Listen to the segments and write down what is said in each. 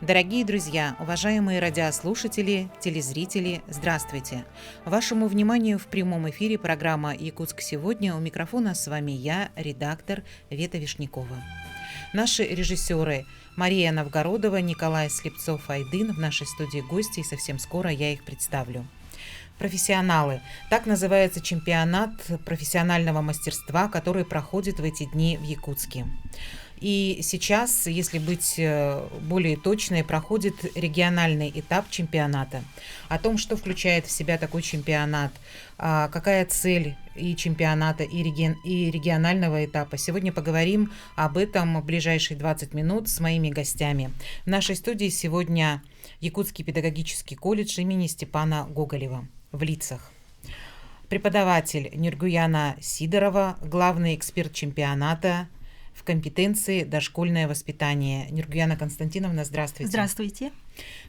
Дорогие друзья, уважаемые радиослушатели, телезрители, здравствуйте! Вашему вниманию в прямом эфире программа «Якутск сегодня». У микрофона с вами я, редактор Вета Вишнякова. Наши режиссеры Мария Новгородова, Николай Слепцов-Айдын в нашей студии гости, и совсем скоро я их представлю. Профессионалы. Так называется чемпионат профессионального мастерства, который проходит в эти дни в Якутске. И сейчас, если быть более точной, проходит региональный этап чемпионата. О том, что включает в себя такой чемпионат, какая цель и чемпионата, и регионального этапа. Сегодня поговорим об этом в ближайшие 20 минут с моими гостями. В нашей студии сегодня Якутский педагогический колледж имени Степана Гоголева в Лицах. Преподаватель Нургуяна Сидорова, главный эксперт чемпионата в компетенции дошкольное воспитание. Нургуяна Константиновна, здравствуйте. Здравствуйте.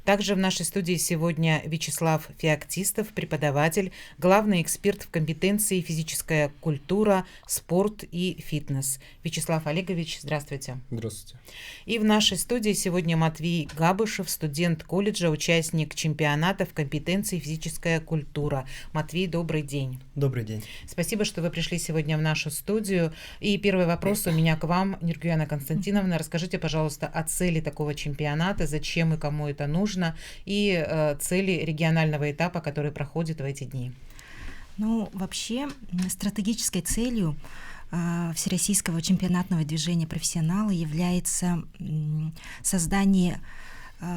Также в нашей студии сегодня Вячеслав Феоктистов, преподаватель, главный эксперт в компетенции физическая культура, спорт и фитнес. Вячеслав Олегович, здравствуйте. Здравствуйте. И в нашей студии сегодня Матвей Габышев, студент колледжа, участник чемпионата в компетенции физическая культура. Матвей, добрый день. Добрый день. Спасибо, что вы пришли сегодня в нашу студию. И первый вопрос у меня к вам, Нургуяна Константиновна. Расскажите, пожалуйста, о цели такого чемпионата, зачем и кому это нужно, и цели регионального этапа, который проходит в эти дни. Ну, вообще, стратегической целью Всероссийского чемпионатного движения «Профессионалы» является создание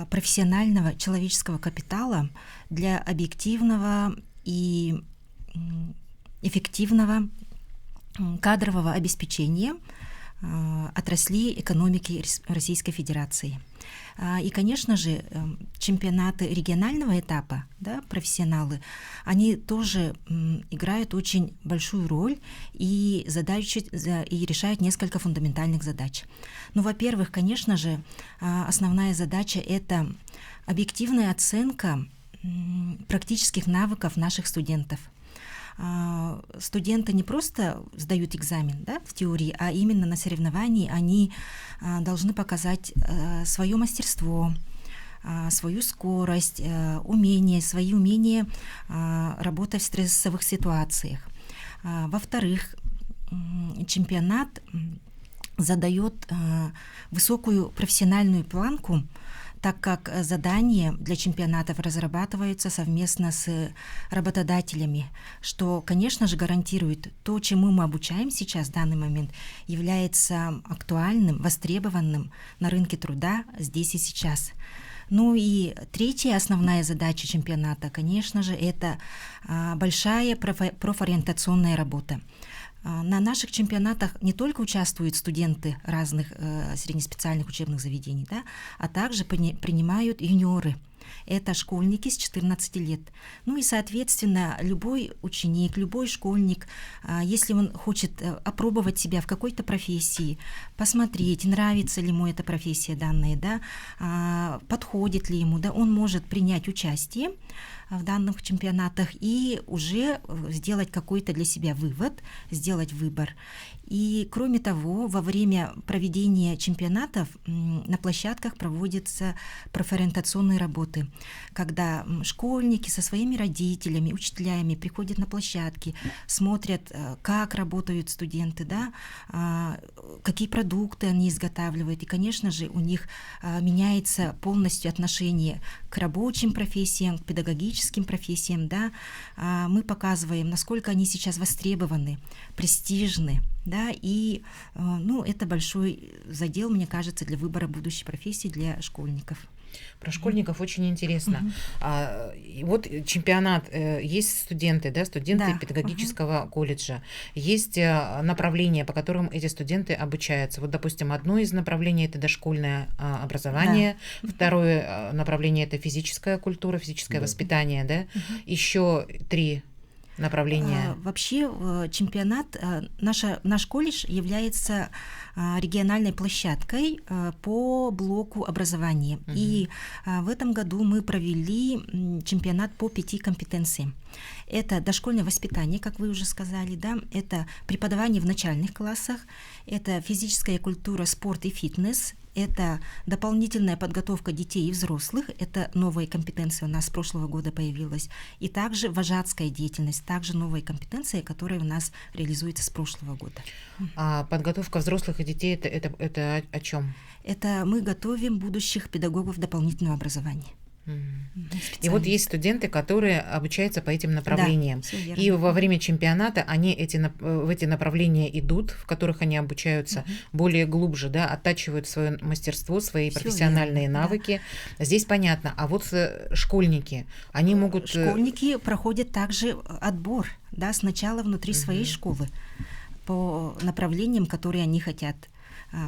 профессионального человеческого капитала для объективного и эффективного кадрового обеспечения отраслей экономики Российской Федерации. И, конечно же, чемпионаты регионального этапа, да, профессионалы, они тоже играют очень большую роль и решают несколько фундаментальных задач. Ну, во-первых, конечно же, основная задача — это объективная оценка практических навыков наших студентов. Студенты не просто сдают экзамен, да, в теории, а именно на соревновании они должны показать свое мастерство, свою скорость, свои умения работать в стрессовых ситуациях. Во-вторых, чемпионат задает высокую профессиональную планку, так как задания для чемпионатов разрабатываются совместно с работодателями, что, конечно же, гарантирует то, чему мы обучаем сейчас в данный момент, является актуальным, востребованным на рынке труда здесь и сейчас. Ну и третья основная задача чемпионата, конечно же, это большая профориентационная работа. На наших чемпионатах не только участвуют студенты разных среднеспециальных учебных заведений, да, а также принимают юниоры. Это школьники с 14 лет. Ну и, соответственно, любой ученик, любой школьник, если он хочет опробовать себя в какой-то профессии, посмотреть, нравится ли ему эта профессия данная, да, подходит ли ему, да, он может принять участие в данных чемпионатах и уже сделать какой-то для себя вывод, сделать выбор. И, кроме того, во время проведения чемпионатов на площадках проводятся профориентационные работы, когда школьники со своими родителями, учителями приходят на площадки, смотрят, как работают студенты, да, какие продукты они изготавливают. И, конечно же, у них меняется полностью отношение к рабочим профессиям, к педагогическим профессиям. Да. Мы показываем, насколько они сейчас востребованы, престижны. Да, и это большой задел, мне кажется, для выбора будущей профессии для школьников. Про школьников очень интересно. И вот чемпионат, есть студенты, да, студенты педагогического колледжа, есть направления, по которым эти студенты обучаются. Вот, допустим, одно из направлений — это дошкольное образование, второе направление — это физическая культура, физическое воспитание, да, еще 3 направления. Вообще чемпионат, наш колледж является региональной площадкой по блоку образования. И в этом году мы провели чемпионат по 5 компетенциям. Это дошкольное воспитание, как вы уже сказали, да, это преподавание в начальных классах, это физическая культура, спорт и фитнес, это дополнительная подготовка детей и взрослых, это новая компетенция у нас с прошлого года появилась, и также вожатская деятельность, также новая компетенция, которая у нас реализуется с прошлого года. А подготовка взрослых и детей это о чем? Это мы готовим будущих педагогов дополнительного образования. И вот есть студенты, которые обучаются по этим направлениям. Да, и во время чемпионата они в эти направления идут, в которых они обучаются более глубже, да, оттачивают свое мастерство, свои профессиональные навыки. Да. Здесь понятно. А вот школьники, они могут... Школьники проходят также отбор, да, сначала внутри своей школы по направлениям, которые они хотят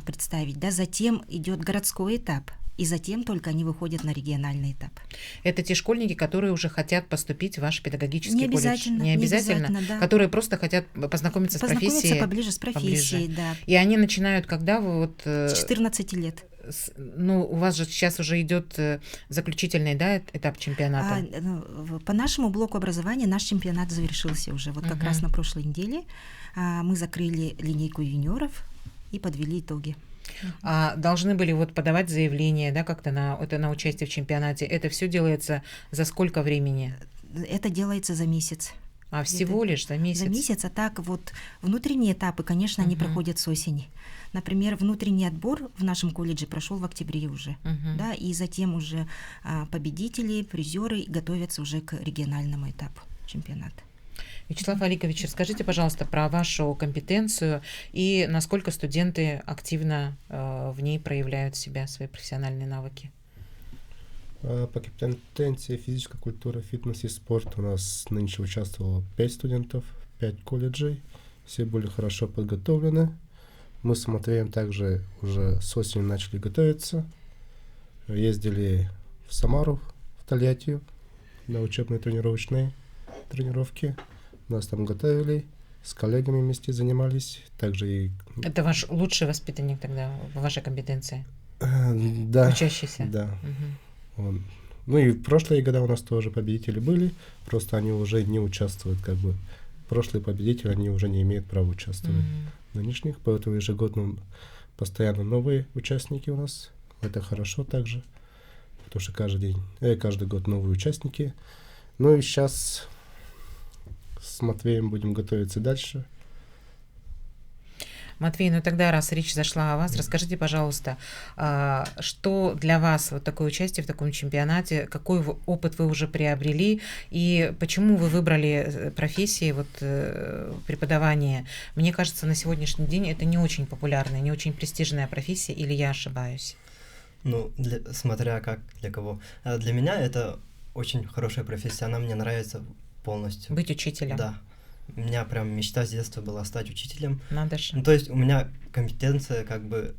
представить. Да, затем идет городской этап. И затем только они выходят на региональный этап. Это те школьники, которые уже хотят поступить в ваш педагогический колледж? Не обязательно, да. Которые просто хотят познакомиться с профессией. Познакомиться поближе с профессией, да. И они начинают когда вы вот... С 14 лет. Ну, у вас же сейчас уже идет заключительный, да, этап чемпионата? По нашему блоку образования наш чемпионат завершился уже. Вот как раз на прошлой неделе мы закрыли линейку юниоров и подвели итоги. А должны были вот подавать заявление, да, как-то на участие в чемпионате. Это все делается за сколько времени? Это делается за месяц. А всего лишь за месяц? За месяц, а так вот внутренние этапы, конечно, они проходят с осени. Например, внутренний отбор в нашем колледже прошел в октябре уже, да, и затем уже победители, призеры готовятся уже к региональному этапу чемпионата. Вячеслав Аликович, расскажите, пожалуйста, про вашу компетенцию и насколько студенты активно в ней проявляют себя, свои профессиональные навыки. По компетенции физическая культура, фитнес и спорт у нас нынче участвовало 5 студентов, 5 колледжей. Все были хорошо подготовлены. Мы с Матвеем также уже с осени начали готовиться. Ездили в Самару, в Тольяттию на учебные тренировочные тренировки. Нас там готовили, с коллегами вместе занимались. Также и... Это ваш лучший воспитанник тогда в вашей компетенции? Да. Учащийся? Да. Ну и в прошлые года у нас тоже победители были, просто они уже не участвуют, как бы. Прошлые победители, они уже не имеют права участвовать в нынешних, поэтому ежегодно постоянно новые участники у нас. Это хорошо также, потому что каждый год новые участники. Ну и сейчас с Матвеем будем готовиться дальше. Матвей, ну тогда, раз речь зашла о вас, расскажите, пожалуйста, что для вас вот такое участие в таком чемпионате, какой опыт вы уже приобрели и почему вы выбрали профессии вот, преподавания? Мне кажется, на сегодняшний день это не очень популярная, не очень престижная профессия, или я ошибаюсь? Ну, смотря как, для кого. Для меня это очень хорошая профессия, она мне нравится полностью. Быть учителем? Да. У меня прям мечта с детства была стать учителем. Надо же. Ну, то есть у меня компетенция как бы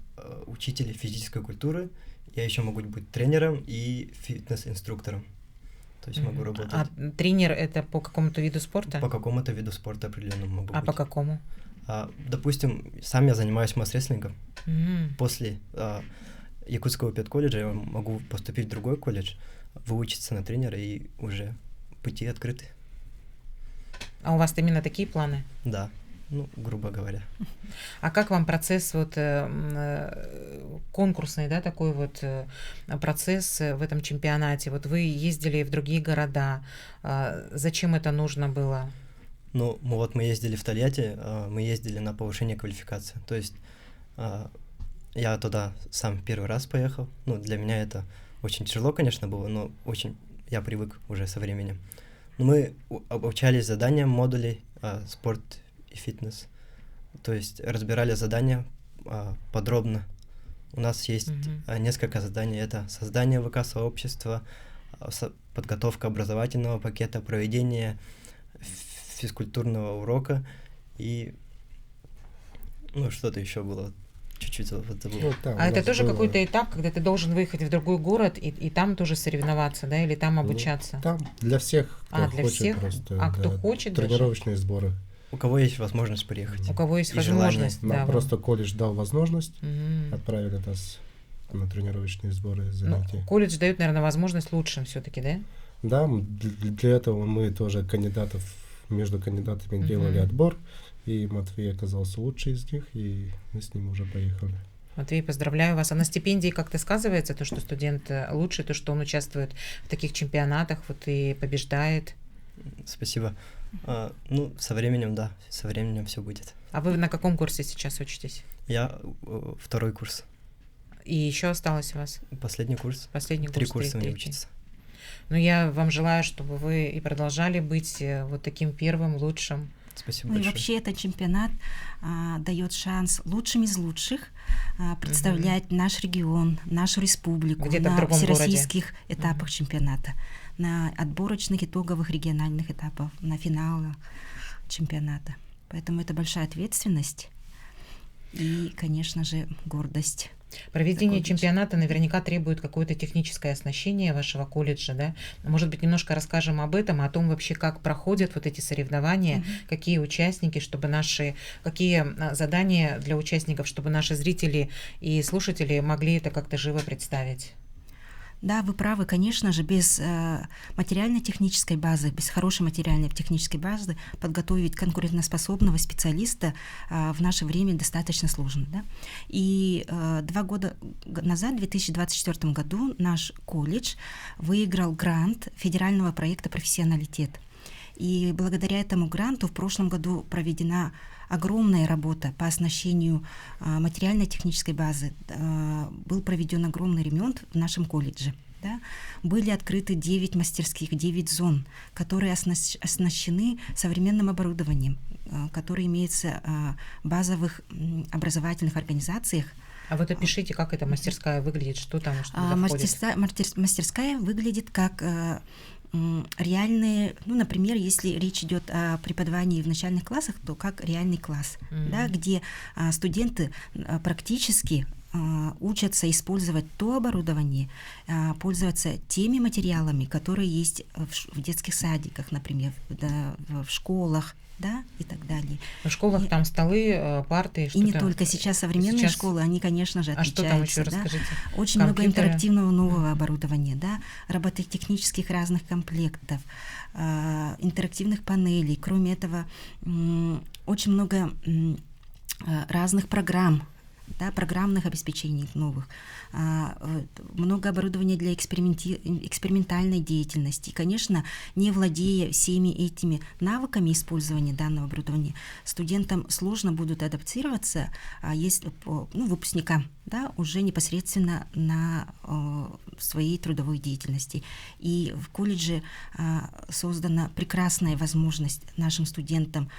учителя физической культуры. Я еще могу быть тренером и фитнес-инструктором. То есть могу работать. А тренер это по какому-то виду спорта? По какому-то виду спорта определенному могу быть. А по какому? Допустим, сам я занимаюсь масс-рестлингом. После Якутского педколледжа я могу поступить в другой колледж, выучиться на тренера и уже пути открыты. А у вас именно такие планы? Да, ну, грубо говоря. А как вам процесс вот конкурсный, да, такой вот процесс в этом чемпионате? Вот вы ездили в другие города. Зачем это нужно было? Ну, мы ездили в Тольятти, мы ездили на повышение квалификации. То есть я туда сам первый раз поехал. Ну, для меня это очень тяжело, конечно, было, но очень я привык уже со временем. Мы обучались заданиям модулей спорт и фитнес. То есть разбирали задания подробно. У нас есть несколько заданий. Это создание ВК-сообщества, подготовка образовательного пакета, проведение физкультурного урока и что-то еще было. Чуть-чуть вот забыл. А это тоже какой-то этап, когда ты должен выехать в другой город и там тоже соревноваться, да, или там обучаться? Там для всех, кто для хочет всех? просто. Кто хочет тренировочные даже? Сборы. У кого есть возможность приехать. У кого есть возможность, да. Просто колледж дал возможность, отправили нас на тренировочные сборы, занятия. Колледж дает, наверное, возможность лучшим все-таки, да? Да, для этого мы тоже между кандидатами делали отбор. И Матвей оказался лучший из них, и мы с ним уже поехали. Матвей, поздравляю вас. А на стипендии как-то сказывается то, что студент лучше, то, что он участвует в таких чемпионатах вот и побеждает? Спасибо. Ну, со временем, да, со временем все будет. А вы на каком курсе сейчас учитесь? Я второй курс. И еще осталось у вас? Последний курс. Последний курс. 3 курса мне третий. учиться. Ну, я вам желаю, чтобы вы и продолжали быть вот таким первым, лучшим. Спасибо Ну и большое. вообще этот чемпионат дает шанс лучшим из лучших представлять наш регион, нашу республику Где-то в на другом всероссийских этапах чемпионата, на отборочных итоговых региональных этапах, на финалах чемпионата. Поэтому это большая ответственность и, конечно же, гордость. Проведение колледж. чемпионата наверняка требует какое-то техническое оснащение вашего колледжа, да? Может быть, немножко расскажем об этом, о том вообще, как проходят вот эти соревнования, какие участники, чтобы какие задания для участников, чтобы наши зрители и слушатели могли это как-то живо представить. Да, вы правы, конечно же, без материально-технической базы, без хорошей материально-технической базы подготовить конкурентоспособного специалиста в наше время достаточно сложно. Да? И 2 года назад, в 2024 году, наш колледж выиграл грант федерального проекта «Профессионалитет». И благодаря этому гранту в прошлом году проведена огромная работа по оснащению материально-технической базы. Был проведен огромный ремонт в нашем колледже. Да? Были открыты 9 мастерских, 9 зон, которые оснащены современным оборудованием, которое имеется в базовых образовательных организациях. А вот опишите, как эта мастерская выглядит, что там, что туда входит? Мастерская выглядит как реальные, ну, например, если речь идет о преподавании в начальных классах, то как реальный класс, да, где студенты практически учатся использовать то оборудование, пользоваться теми материалами, которые есть в детских садиках, например, в школах, да, и так далее. В школах там столы, парты, и не только. Сейчас современные школы, они, конечно же, отличаются. А что там еще, расскажите? Очень много интерактивного нового оборудования, да, робототехнических разных комплектов, интерактивных панелей. Кроме этого, очень много разных программ, да, программных обеспечений новых, много оборудования для экспериментальной деятельности. И, конечно, не владея всеми этими навыками использования данного оборудования, студентам сложно будут адаптироваться, выпускникам, да, уже непосредственно на своей трудовой деятельности. И в колледже создана прекрасная возможность нашим студентам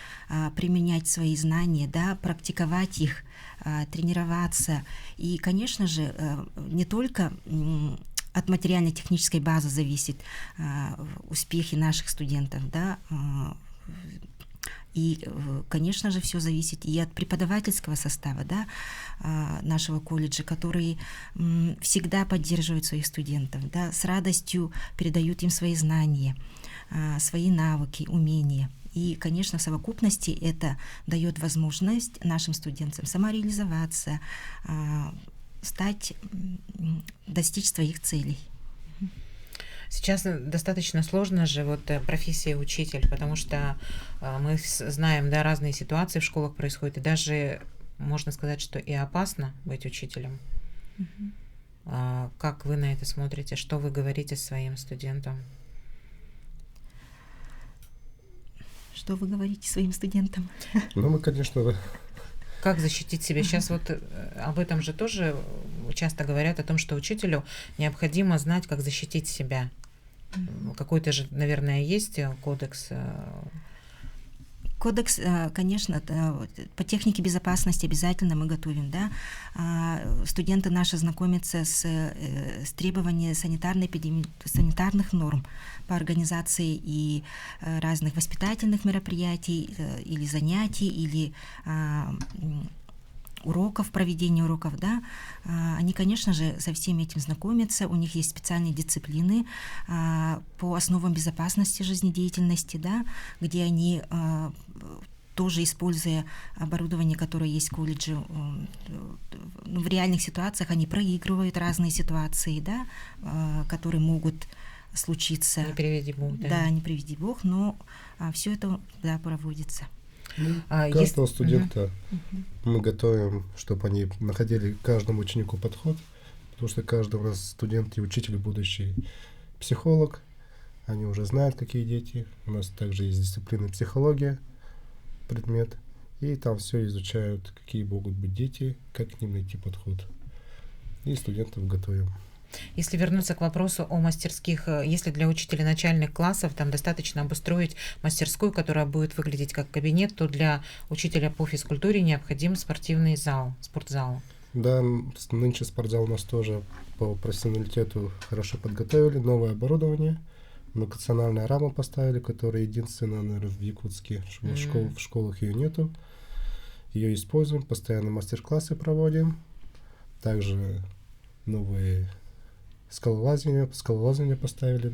применять свои знания, да, практиковать их, тренироваться. И, конечно же, не только от материально-технической базы зависит успехи наших студентов, да, и, конечно же, все зависит и от преподавательского состава, да, нашего колледжа, которые всегда поддерживают своих студентов, да, с радостью передают им свои знания, свои навыки, умения. И, конечно, в совокупности это дает возможность нашим студентам самореализоваться, достичь своих целей. Сейчас достаточно сложно же вот профессия учитель, потому что мы знаем, да, разные ситуации в школах происходят, и даже можно сказать, что и опасно быть учителем. Как вы на это смотрите? Что вы говорите своим студентам? Что вы говорите своим студентам? Ну, мы, конечно... Как защитить себя? Сейчас вот об этом же тоже часто говорят, о том, что учителю необходимо знать, как защитить себя. Какой-то же, наверное, есть кодекс. Кодекс, конечно, по технике безопасности обязательно мы готовим, да. Студенты наши знакомятся с требованиями санитарных норм по организации и разных воспитательных мероприятий или занятий, или проведения уроков, да, они, конечно же, со всеми этим знакомятся, у них есть специальные дисциплины по основам безопасности жизнедеятельности, да, где они тоже, используя оборудование, которое есть в колледже, в реальных ситуациях они проигрывают разные ситуации, да, которые могут случиться. Не приведи Бог, да. Да, не приведи Бог, но все это, да, проводится. Каждого студента мы готовим, чтобы они находили каждому ученику подход, потому что каждый у нас студент и учитель будущий психолог, они уже знают, какие дети. У нас также есть дисциплина психология, предмет, и там все изучают, какие могут быть дети, как к ним найти подход. И студентов готовим. Если вернуться к вопросу о мастерских, если для учителя начальных классов там достаточно обустроить мастерскую, которая будет выглядеть как кабинет, то для учителя по физкультуре необходим спортивный зал, спортзал. Да, нынче спортзал у нас тоже по профессионалитету хорошо подготовили, новое оборудование, многофункциональную раму поставили, которая единственная, наверное, в Якутске, в школах ее нету. Ее используем, постоянно мастер-классы проводим, также новые скалолазание поставили.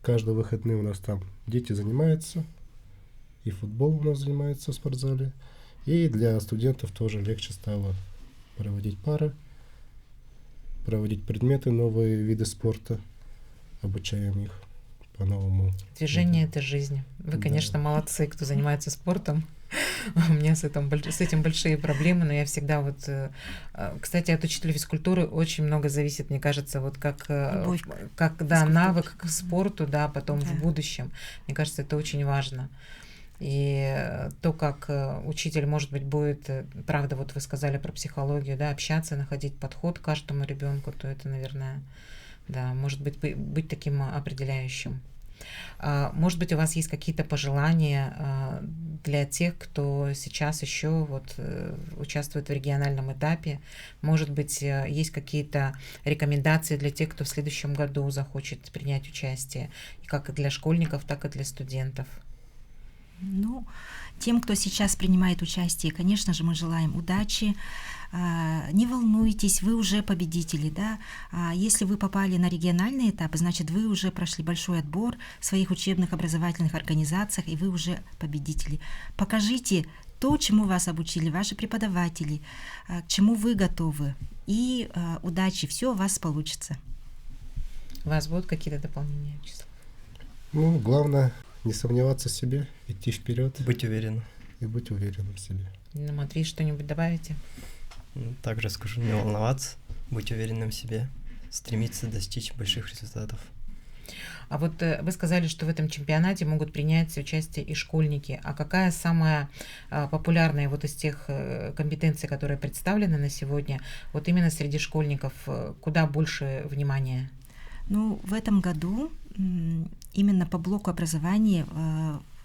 Каждые выходные у нас там дети занимаются, и футбол у нас занимается в спортзале. И для студентов тоже легче стало проводить пары, проводить предметы, новые виды спорта, обучаем их по-новому. Движение — это жизнь. Вы, конечно, молодцы, кто занимается спортом. У меня с этим большие проблемы, но я всегда вот... Кстати, от учителя физкультуры очень много зависит, мне кажется, вот как навык к спорту, да, потом в будущем. Мне кажется, это очень важно. И то, как учитель, может быть, будет, правда, вот вы сказали про психологию, да, общаться, находить подход к каждому ребенку, то это, наверное, да, может быть таким определяющим. Может быть, у вас есть какие-то пожелания для тех, кто сейчас еще вот участвует в региональном этапе? Может быть, есть какие-то рекомендации для тех, кто в следующем году захочет принять участие, и как для школьников, так и для студентов? Ну, тем, кто сейчас принимает участие, конечно же, мы желаем удачи. Не волнуйтесь, вы уже победители, да. Если вы попали на региональный этап, значит, вы уже прошли большой отбор в своих учебных образовательных организациях, и вы уже победители. Покажите то, чему вас обучили ваши преподаватели, к чему вы готовы, и удачи, все у вас получится. У вас будут какие-то дополнения, Вячеслав? Ну, главное не сомневаться в себе, идти вперед. Быть уверенным. И быть уверенным в себе. Матвей, что-нибудь добавите? Также скажу, не волноваться, быть уверенным в себе, стремиться достичь больших результатов. А вот вы сказали, что в этом чемпионате могут принять участие и школьники. А какая самая популярная вот из тех компетенций, которые представлены на сегодня, вот именно среди школьников, куда больше внимания? Ну, в этом году именно по блоку образования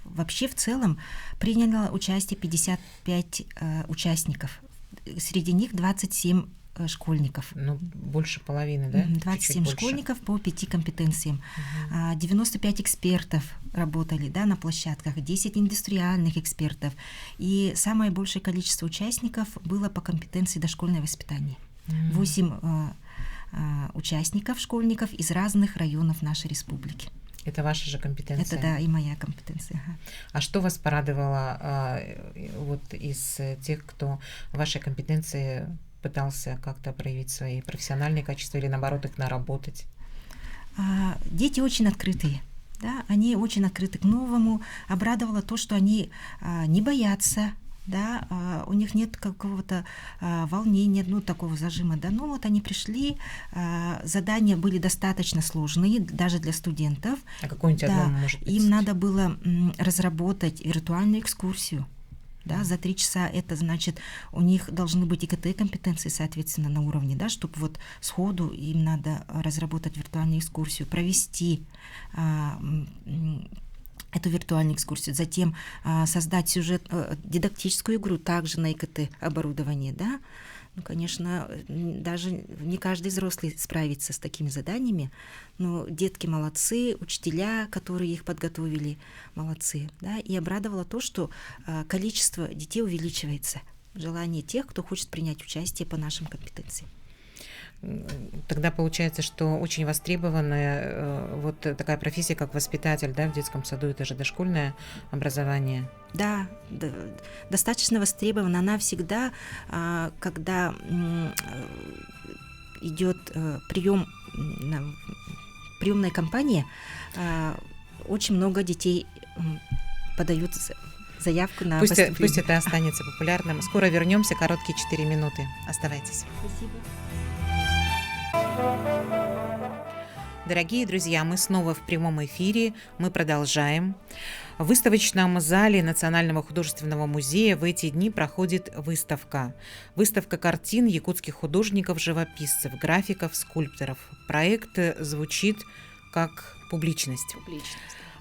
вообще в целом приняло участие 55 участников. Среди них 27 школьников. Ну, больше половины, да? 27 школьников по 5 компетенциям. 95 экспертов работали, да, на площадках, 10 индустриальных экспертов. И самое большее количество участников было по компетенции дошкольное воспитание. 8 участников, школьников из разных районов нашей республики. Это ваша же компетенция? Это, да, и моя компетенция. А что вас порадовало вот из тех, кто в вашей компетенции пытался как-то проявить свои профессиональные качества или, наоборот, их наработать? Дети очень открытые. Да, они очень открыты к новому. Обрадовало то, что они не боятся, да, у них нет какого-то волнения, ну, такого зажима, да, ну, вот они пришли, задания были достаточно сложные, даже для студентов. А какое-нибудь одно, может быть? Им надо было разработать виртуальную экскурсию, да, за 3 часа. Это значит, у них должны быть ИКТ-компетенции, соответственно, на уровне, да, чтобы вот сходу им надо разработать виртуальную экскурсию, провести эту виртуальную экскурсию, затем создать дидактическую игру также на ИКТ-оборудовании, да. Ну, конечно, даже не каждый взрослый справится с такими заданиями, но детки молодцы, учителя, которые их подготовили, молодцы, да. И обрадовало то, что количество детей увеличивается, желание тех, кто хочет принять участие по нашим компетенциям. Тогда получается, что очень востребованная вот такая профессия, как воспитатель, да, в детском саду, это же дошкольное образование. Да, достаточно востребована. Она всегда, когда идет приемная кампания, очень много детей подают заявку на Пусть поступление. это останется популярным. Скоро вернемся, короткие 4 минуты. Оставайтесь. Спасибо. Дорогие друзья, мы снова в прямом эфире, мы продолжаем. В выставочном зале Национального художественного музея в эти дни проходит выставка. Выставка картин якутских художников-живописцев, графиков, скульпторов. Проект звучит как публичность.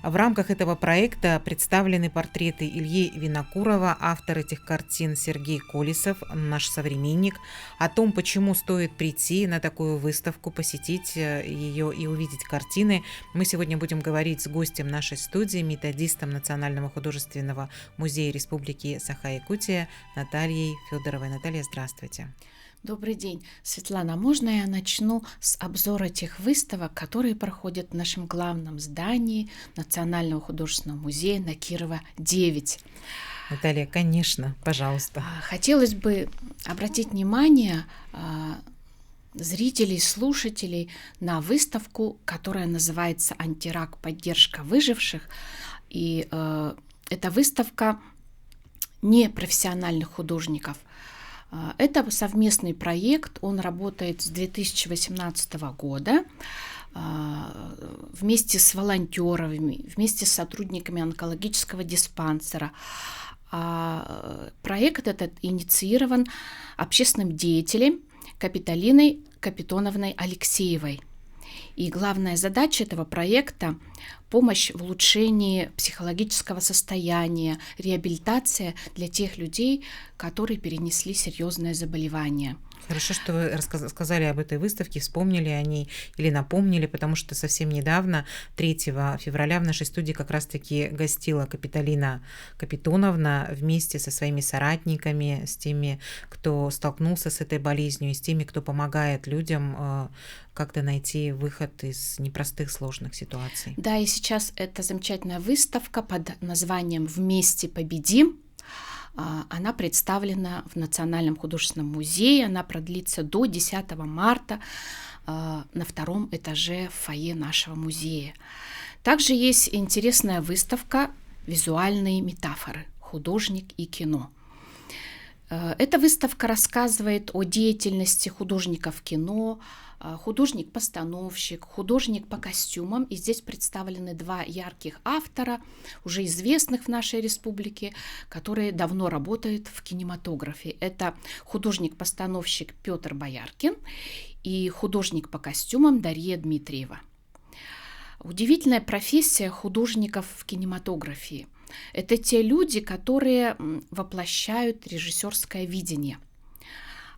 В рамках этого проекта представлены портреты Ильи Винокурова, автор этих картин Сергей Колесов, наш современник. О том, почему стоит прийти на такую выставку, посетить ее и увидеть картины, мы сегодня будем говорить с гостем нашей студии, методистом Национального художественного музея Республики Саха-Якутия Натальей Федоровой. Наталья, здравствуйте. Добрый день, Светлана. Можно я начну с обзора тех выставок, которые проходят в нашем главном здании Национального художественного музея на Кирова 9? Наталья, конечно, пожалуйста. Хотелось бы обратить внимание зрителей, слушателей на выставку, которая называется «Антирак. Поддержка выживших». И эта выставка непрофессиональных художников. Это совместный проект, он работает с 2018 года вместе с волонтерами, вместе с сотрудниками онкологического диспансера. Проект этот инициирован общественным деятелем Капитолиной Капитоновной Алексеевой. И главная задача этого проекта – помощь в улучшении психологического состояния, реабилитация для тех людей, которые перенесли серьезное заболевание. Хорошо, что вы сказали об этой выставке, вспомнили о ней или напомнили, потому что совсем недавно, 3 февраля, в нашей студии как раз-таки гостила Капитолина Капитоновна вместе со своими соратниками, с теми, кто столкнулся с этой болезнью, и с теми, кто помогает людям как-то найти выход из непростых, сложных ситуаций. Да, и сейчас эта замечательная выставка под названием «Вместе победим». Она представлена в Национальном художественном музее, она продлится до 10 марта на 2 этаже фойе нашего музея. Также есть интересная выставка «Визуальные метафоры. Художник и кино». Эта выставка рассказывает о деятельности художников кино, художник-постановщик, художник по костюмам. И здесь представлены 2 ярких автора, уже известных в нашей республике, которые давно работают в кинематографе. Это художник-постановщик Петр Бояркин и художник по костюмам Дарья Дмитриева. Удивительная профессия художников в кинематографии. Это те люди, которые воплощают режиссерское видение.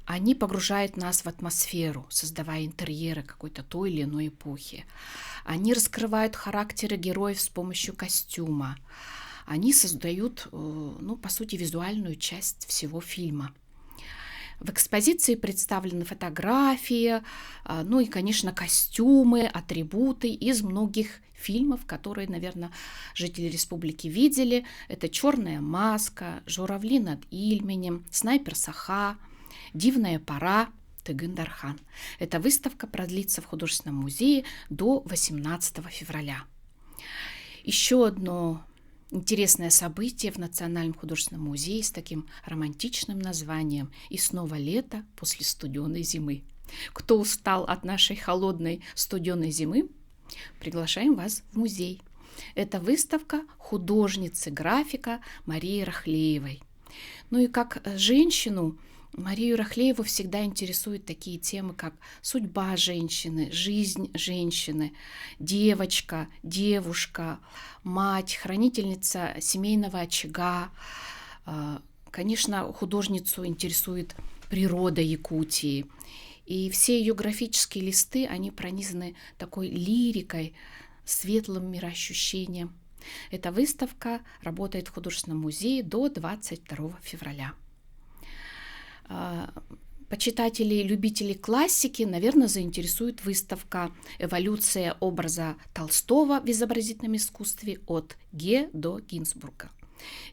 Они погружают нас в атмосферу, создавая интерьеры какой-то той или иной эпохи. Они раскрывают характеры героев с помощью костюма. Они создают, по сути, визуальную часть всего фильма. В экспозиции представлены фотографии, и, конечно, костюмы, атрибуты из многих фильмов, которые, наверное, жители республики видели. Это «Черная маска», «Журавли над Ильменем», «Снайпер Саха», «Дивная пора», Тыгын-Дархан. Эта выставка продлится в художественном музее до 18 февраля. Еще одно интересное событие в Национальном художественном музее с таким романтичным названием «И снова лето после студеной зимы». Кто устал от нашей холодной студеной зимы, приглашаем вас в музей. Это выставка художницы-графика Марии Рахлеевой. И как женщину Марию Рахлееву всегда интересуют такие темы, как судьба женщины, жизнь женщины, девочка, девушка, мать, хранительница семейного очага. Конечно, художницу интересует природа Якутии. И все ее графические листы, они пронизаны такой лирикой, светлым мироощущением. Эта выставка работает в художественном музее до 22 февраля. Почитателей и любителей классики, наверное, заинтересует выставка «Эволюция образа Толстого в изобразительном искусстве от Ге до Гинзбурга».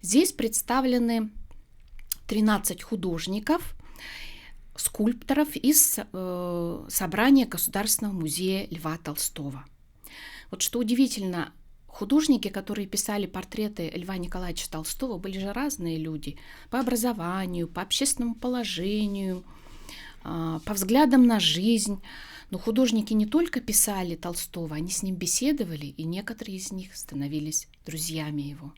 Здесь представлены 13 художников, скульпторов из собрания Государственного музея Льва Толстого. Вот что удивительно, Художники, которые писали портреты Льва Николаевича Толстого, были же разные люди по образованию, по общественному положению, по взглядам на жизнь. Но художники не только писали Толстого, они с ним беседовали, и некоторые из них становились друзьями его.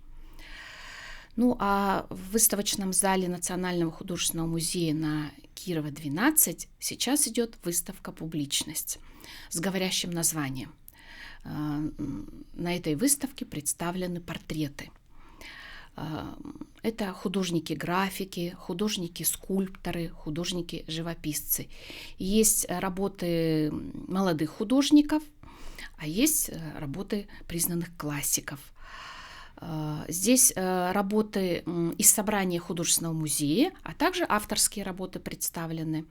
Ну а в выставочном зале Национального художественного музея на Кирова, 12 сейчас идет выставка «Публичность» с говорящим названием. На этой выставке представлены портреты. Это художники-графики, художники-скульпторы, художники-живописцы. Есть работы молодых художников, а есть работы признанных классиков. Здесь работы из собрания художественного музея, а также авторские работы представлены.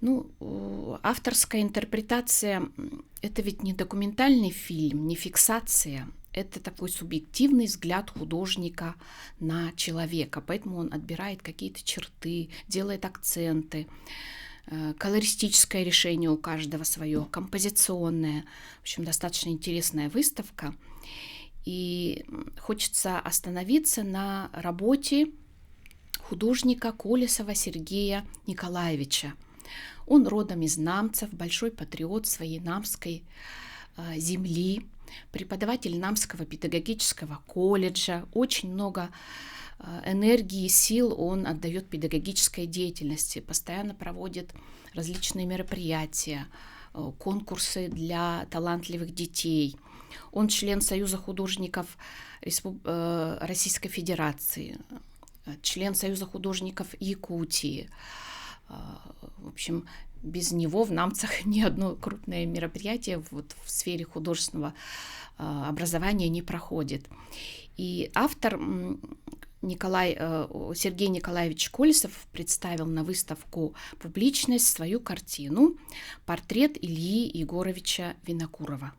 Ну, авторская интерпретация – это ведь не документальный фильм, не фиксация. Это такой субъективный взгляд художника на человека, поэтому он отбирает какие-то черты, делает акценты. Колористическое решение у каждого свое, композиционное. В общем, достаточно интересная выставка. И хочется остановиться на работе художника Колесова Сергея Николаевича. Он родом из Намцев, большой патриот своей намской земли, преподаватель Намского педагогического колледжа. Очень много энергии и сил он отдает педагогической деятельности, постоянно проводит различные мероприятия, конкурсы для талантливых детей. Он член Союза художников Российской Федерации, член Союза художников Якутии. В общем, без него в Намцах ни одно крупное мероприятие вот в сфере художественного образования не проходит. И автор Сергей Николаевич Колесов представил на выставку «Публичность» свою картину «Портрет Ильи Егоровича Винокурова».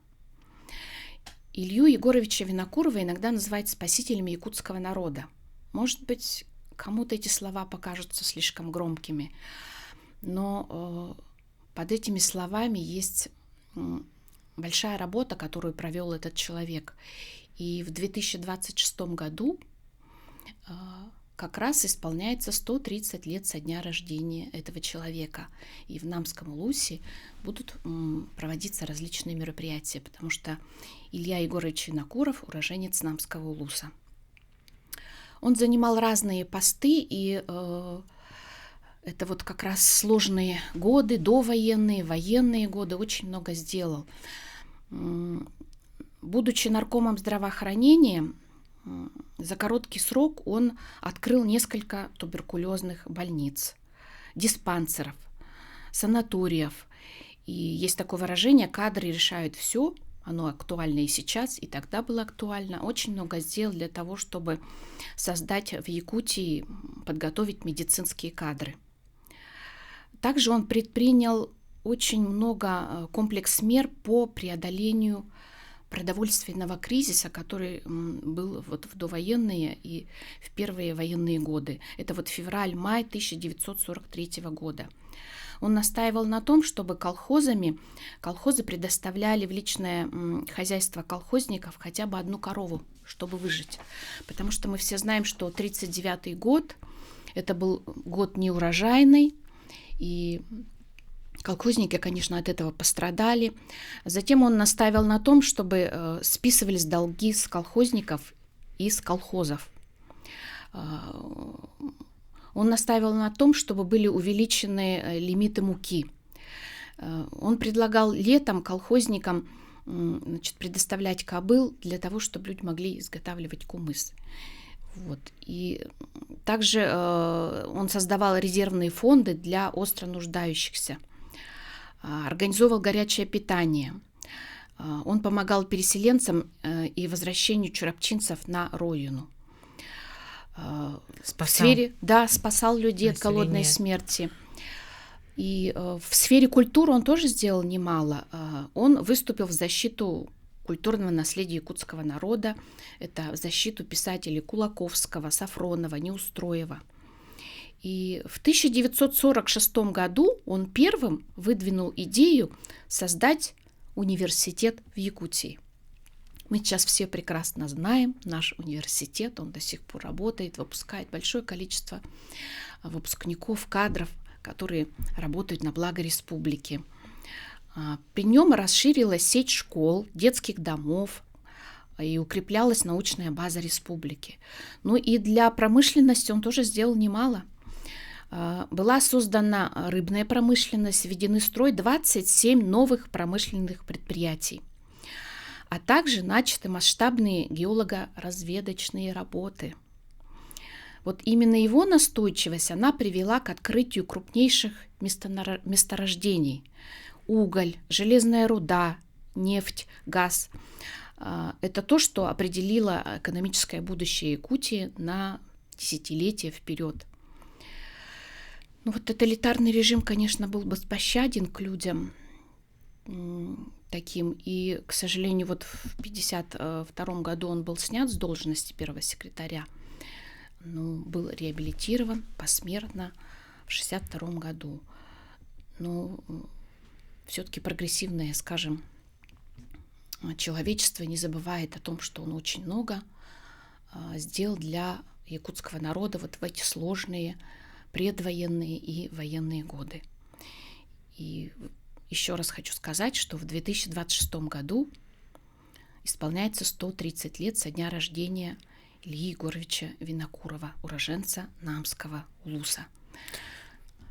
Илью Егоровича Винокурова иногда называют спасителем якутского народа. Может быть, кому-то эти слова покажутся слишком громкими, но под этими словами есть большая работа, которую провел этот человек. И в 2026 году как раз исполняется 130 лет со дня рождения этого человека. И в Намском Улусе будут проводиться различные мероприятия, потому что Илья Егорович Винокуров – уроженец Намского Улуса. Он занимал разные посты, и это вот как раз сложные годы, довоенные, военные годы, очень много сделал. Будучи наркомом здравоохранения, за короткий срок он открыл несколько туберкулезных больниц, диспансеров, санаториев. И есть такое выражение «кадры решают все». Оно актуально и сейчас, и тогда было актуально. Очень много сделал для того, чтобы создать в Якутии, подготовить медицинские кадры. Также он предпринял очень много комплекс мер по преодолению продовольственного кризиса, который был вот в довоенные и в первые военные годы. Это вот февраль-май 1943 года. Он настаивал на том, чтобы колхозы предоставляли в личное хозяйство колхозников хотя бы одну корову, чтобы выжить. Потому что мы все знаем, что 1939 год – это был год неурожайный, и колхозники, конечно, от этого пострадали. Затем он настаивал на том, чтобы списывались долги с колхозников и с колхозов. Он настаивал на том, чтобы были увеличены лимиты муки. Он предлагал летом колхозникам предоставлять кобыл для того, чтобы люди могли изготавливать кумыс. Вот. И также он создавал резервные фонды для остро нуждающихся, организовывал горячее питание. Он помогал переселенцам и возвращению чурапчинцев на родину. Спасал людей от голодной смерти. И в сфере культуры он тоже сделал немало. Он выступил в защиту культурного наследия якутского народа. Это в защиту писателей Кулаковского, Сафронова, Неустроева. И в 1946 году он первым выдвинул идею создать университет в Якутии. Мы сейчас все прекрасно знаем наш университет, он до сих пор работает, выпускает большое количество выпускников, кадров, которые работают на благо республики. При нем расширилась сеть школ, детских домов и укреплялась научная база республики. Ну и для промышленности он тоже сделал немало. Была создана рыбная промышленность, введены в строй 27 новых промышленных предприятий, а также начаты масштабные геолого-разведочные работы. Вот именно его настойчивость, она привела к открытию крупнейших месторождений: уголь, железная руда, нефть, газ. Это то, что определило экономическое будущее Якутии на десятилетия вперед. Ну вот тоталитарный режим, конечно, был беспощаден к людям таким. И, к сожалению, вот в 1952 году он был снят с должности первого секретаря, но был реабилитирован посмертно в 1962 году. Но все-таки прогрессивное, скажем, человечество не забывает о том, что он очень много сделал для якутского народа вот в эти сложные предвоенные и военные годы. И еще раз хочу сказать, что в 2026 году исполняется 130 лет со дня рождения Ильи Егоровича Винокурова, уроженца Намского Улуса.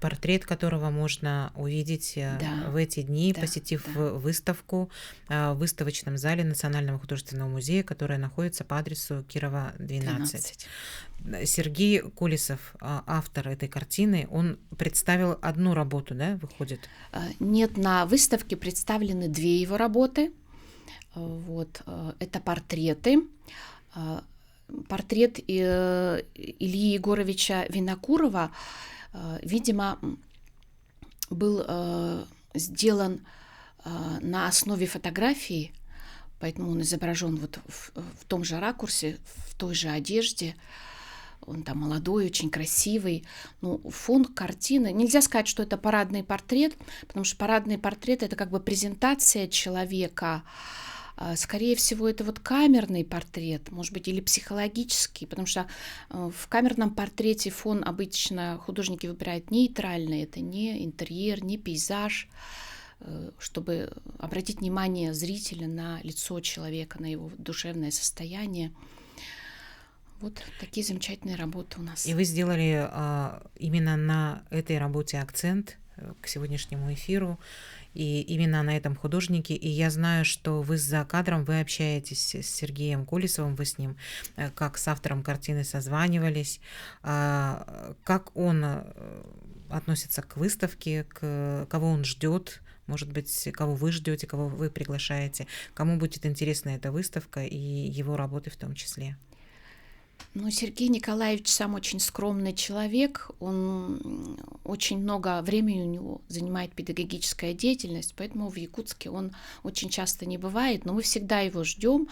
Портрет которого можно увидеть в эти дни, посетив выставку в выставочном зале Национального художественного музея, которая находится по адресу Кирова, 12. Сергей Колесов, автор этой картины, он представил одну работу, да, выходит? Нет, на выставке представлены две его работы. Вот, это портреты. Портрет Ильи Егоровича Винокурова, видимо, был сделан на основе фотографии, поэтому он изображен вот в том же ракурсе, в той же одежде. Он там молодой, очень красивый. Ну, фон картины, нельзя сказать, что это парадный портрет, потому что парадный портрет — это как бы презентация человека. Скорее всего, это вот камерный портрет, может быть, или психологический, потому что в камерном портрете фон обычно художники выбирают нейтральный, это не интерьер, не пейзаж, чтобы обратить внимание зрителя на лицо человека, на его душевное состояние. Вот такие замечательные работы у нас. И вы сделали именно на этой работе акцент к сегодняшнему эфиру, и именно на этом художнике. И я знаю, что вы за кадром, вы общаетесь с Сергеем Колесовым, вы с ним как с автором картины созванивались. Как он относится к выставке, кого он ждет, может быть, кого вы ждете, кого вы приглашаете, кому будет интересна эта выставка и его работы в том числе? Ну, Сергей Николаевич сам очень скромный человек, он очень много времени у него занимает педагогическая деятельность, поэтому в Якутске он очень часто не бывает, но мы всегда его ждем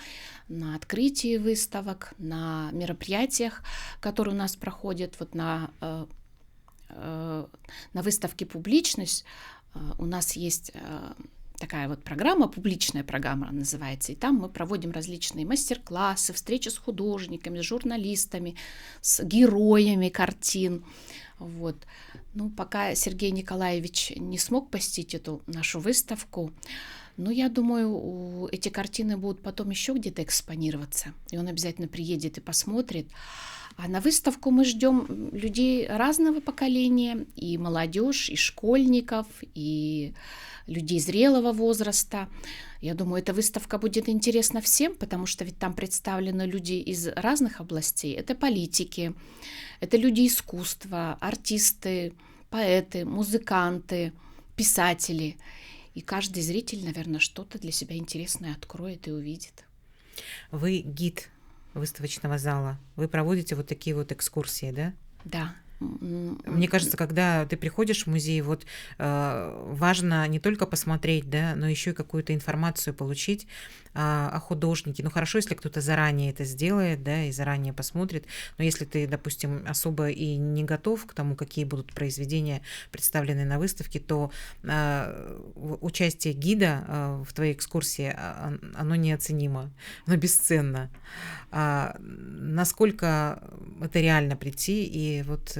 на открытии выставок, на мероприятиях, которые у нас проходят, вот на выставке «Публичность». У нас есть такая вот программа, публичная программа называется, и там мы проводим различные мастер-классы, встречи с художниками, с журналистами, с героями картин. Вот. Ну, пока Сергей Николаевич не смог посетить эту нашу выставку, но я думаю, эти картины будут потом еще где-то экспонироваться, и он обязательно приедет и посмотрит. А на выставку мы ждем людей разного поколения, и молодежь, и школьников, и людей зрелого возраста. Я думаю, эта выставка будет интересна всем, потому что ведь там представлены люди из разных областей. Это политики, это люди искусства, артисты, поэты, музыканты, писатели. И каждый зритель, наверное, что-то для себя интересное откроет и увидит. Вы гид выставочного зала. Вы проводите вот такие вот экскурсии, да? Да. Мне кажется, когда ты приходишь в музей, вот важно не только посмотреть, да, но еще и какую-то информацию получить о художнике. Ну, хорошо, если кто-то заранее это сделает, да, и заранее посмотрит, но если ты, допустим, особо и не готов к тому, какие будут произведения представлены на выставке, то участие гида в твоей экскурсии, оно неоценимо, оно бесценно. Насколько это реально прийти и вот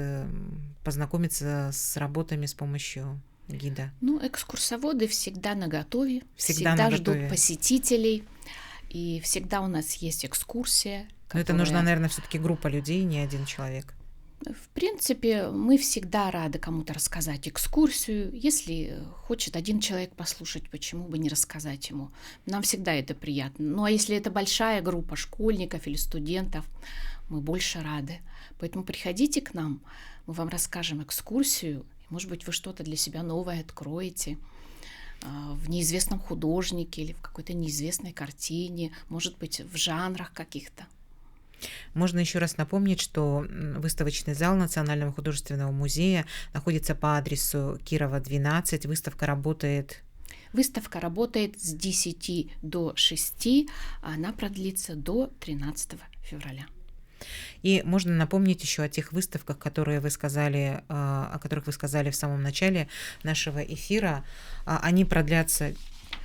познакомиться с работами с помощью гида? Ну, экскурсоводы всегда наготове, Всегда всегда наготове. ждут посетителей, и всегда у нас есть экскурсия. Но это нужна, наверное, все-таки группа людей, не один человек. В принципе, мы всегда рады кому-то рассказать экскурсию. Если хочет один человек послушать, почему бы не рассказать ему? Нам всегда это приятно. Ну, а если это большая группа школьников или студентов, мы больше рады. Поэтому приходите к нам, мы вам расскажем экскурсию. Может быть, вы что-то для себя новое откроете в неизвестном художнике или в какой-то неизвестной картине, может быть, в жанрах каких-то. Можно еще раз напомнить, что выставочный зал Национального художественного музея находится по адресу Кирова, 12. Выставка работает с 10 до 6, а она продлится до 13 февраля. И можно напомнить еще о тех выставках, о которых вы сказали в самом начале нашего эфира. Они продлятся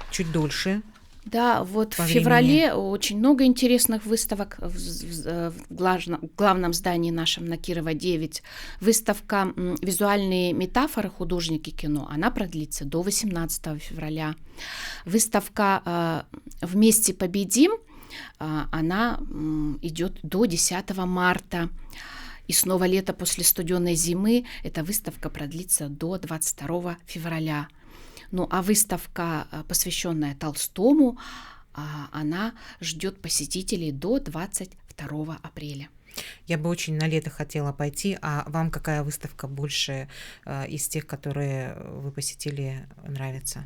чуть дольше. Да, вот в феврале очень много интересных выставок в главном здании нашем на Кирова, 9. Выставка «Визуальные метафоры. Художники кино», она продлится до 18 февраля. Выставка «Вместе победим», она идет до 10 марта. И снова лето после студеной зимы. Эта выставка продлится до 22 февраля. Ну а выставка, посвященная Толстому, она ждет посетителей до 22 апреля. Я бы очень на лето хотела пойти, а вам какая выставка больше из тех, которые вы посетили, нравится?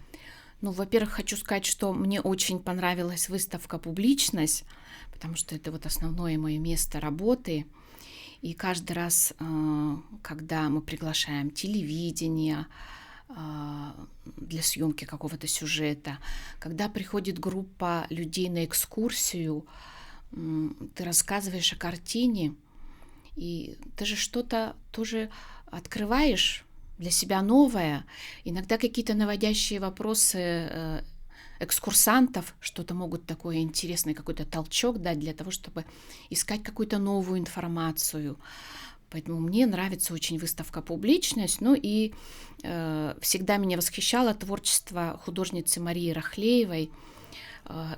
Ну, во-первых, хочу сказать, что мне очень понравилась выставка «Публичность», потому что это вот основное мое место работы. И каждый раз, когда мы приглашаем телевидение для съемки какого-то сюжета, когда приходит группа людей на экскурсию, ты рассказываешь о картине, и ты же что-то тоже открываешь для себя новое. Иногда какие-то наводящие вопросы экскурсантов что-то могут такое интересное, какой-то толчок дать для того, чтобы искать какую-то новую информацию. Поэтому мне нравится очень выставка «Публичность». Ну и всегда меня восхищало творчество художницы Марии Рахлеевой.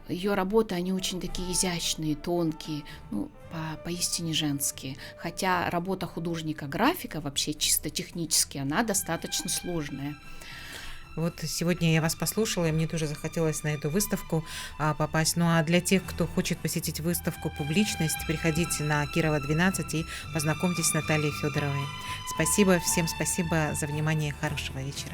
Ее работы, они очень такие изящные, тонкие, ну, поистине женские. Хотя работа художника-графика вообще чисто технически, она достаточно сложная. Вот сегодня я вас послушала, и мне тоже захотелось на эту выставку попасть. Ну а для тех, кто хочет посетить выставку «Публичность», приходите на Кирова, 12 и познакомьтесь с Натальей Федоровой. Спасибо, всем спасибо за внимание, хорошего вечера.